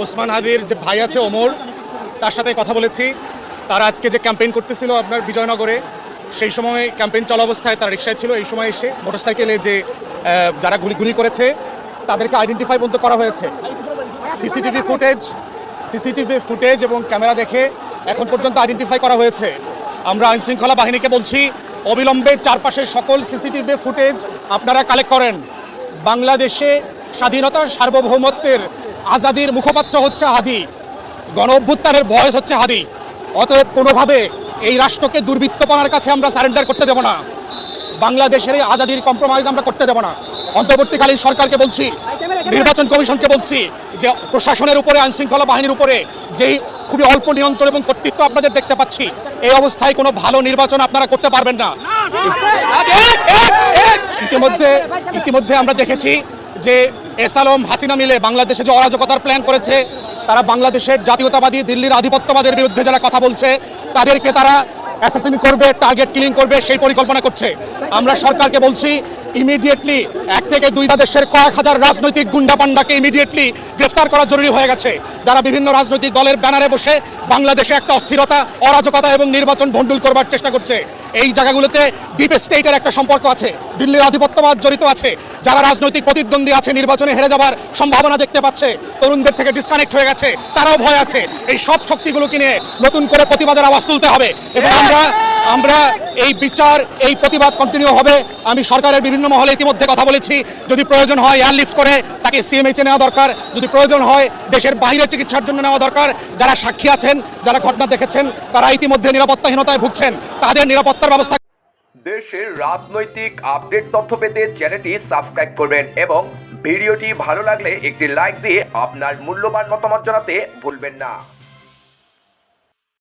ওসমান হাদির যে ভাই আছে ওমর, তার সাথে কথা বলেছি। তারা আজকে যে ক্যাম্পেইন করতেছিল আপনার বিজয়নগরে, সেই সময় ক্যাম্পেইন চলা অবস্থায় তারা রিক্সায় ছিল। এই সময় এসে মোটরসাইকেলে যে যারা গুলি করেছে তাদেরকে আইডেন্টিফাই পর্যন্ত করা হয়েছে। সিসিটিভি ফুটেজ এবং ক্যামেরা দেখে এখন পর্যন্ত আইডেন্টিফাই করা হয়েছে। আমরা আইনশৃঙ্খলা বাহিনীকে বলছি, অবিলম্বে চারপাশের সকল সিসিটিভি ফুটেজ আপনারা কালেক্ট করেন। বাংলাদেশে স্বাধীনতার সার্বভৌমত্বের আজাদির মুখপাত্র হচ্ছে হাদি, গণ অভ্যুত্থানের ভয়েস হচ্ছে হাদি। অতএব কোনোভাবে এই রাষ্ট্রকে দুর্বৃত্তপনার কাছে আমরা সারেন্ডার করতে দেব না। বাংলাদেশের এই আজাদির কম্প্রোমাইজ আমরা করতে দেব না। অন্তর্বর্তীকালীন সরকারকে বলছি, নির্বাচন কমিশনকে বলছি যে প্রশাসনের উপরে, আইনশৃঙ্খলা বাহিনীর উপরে যেই খুবই অল্প নিয়ন্ত্রণ এবং কর্তৃত্ব আপনাদের দেখতে পাচ্ছি, এই অবস্থায় কোনো ভালো নির্বাচন আপনারা করতে পারবেন না। ইতিমধ্যে আমরা দেখেছি যে এস আলম হাসিনা মিলে বাংলাদেশে যে অরাজকতার প্ল্যান করেছে, তারা বাংলাদেশের জাতীয়তাবাদী দিল্লির আধিপত্যবাদের বিরুদ্ধে যারা কথা বলছে তাদেরকে তারা অ্যাসাসিন করবে, টার্গেট কিলিং করবে, সেই পরিকল্পনা করছে। আমরা সরকারকে বলছি, ইমিডিয়েটলি 1 থেকে 2 দেশের কয়েক হাজার রাজনৈতিক গুন্ডা পান্ডাকে ইমিডিয়েটলি গ্রেফতার করা জরুরি হয়ে গেছে, যারা বিভিন্ন রাজনৈতিক দলের ব্যানারে বসে বাংলাদেশে একটা অস্থিরতা, অরাজকতা এবং নির্বাচন ভণ্ডুল করবার চেষ্টা করছে। এই জায়গাগুলোতে ডিপ স্টেটের একটা সম্পর্ক আছে, দিল্লির আধিপত্যবাদ জড়িত আছে। যারা রাজনৈতিক প্রতিদ্বন্দ্বী আছে, নির্বাচনে হেরে যাবার সম্ভাবনা দেখতে পাচ্ছে, তরুণদের থেকে ডিসকানেক্ট হয়ে গেছে, তারাও ভয় আছে। এই সব শক্তিগুলোকে নিয়ে নতুন করে প্রতিবাদের আওয়াজ তুলতে হবে এবং আমরা এই বিচার, এই প্রতিবাদ কন্টিনিউ হবে। আমি সরকারের বিভিন্ন মহলে ইতিমধ্যে কথা বলেছি, যদি প্রয়োজন হয় এয়ারলিফট করে তাকে সিএমএইচে নেওয়া দরকার, যদি প্রয়োজন হয় দেশের বাইরে চিকিৎসার জন্য নেওয়া দরকার। যারা সাক্ষী আছেন, যারা ঘটনা দেখেছেন, তারা ইতিমধ্যে নিরাপত্তাহীনতায় ভুগছেন, তাদের নিরাপত্তার ব্যবস্থা। দেশের রাজনৈতিক আপডেট তথ্য পেতে চ্যানেলটি সাবস্ক্রাইব করবেন এবং ভিডিওটি ভালো লাগলে একটি লাইক দিয়ে আপনার মূল্যবান মতামত জানাতে ভুলবেন না।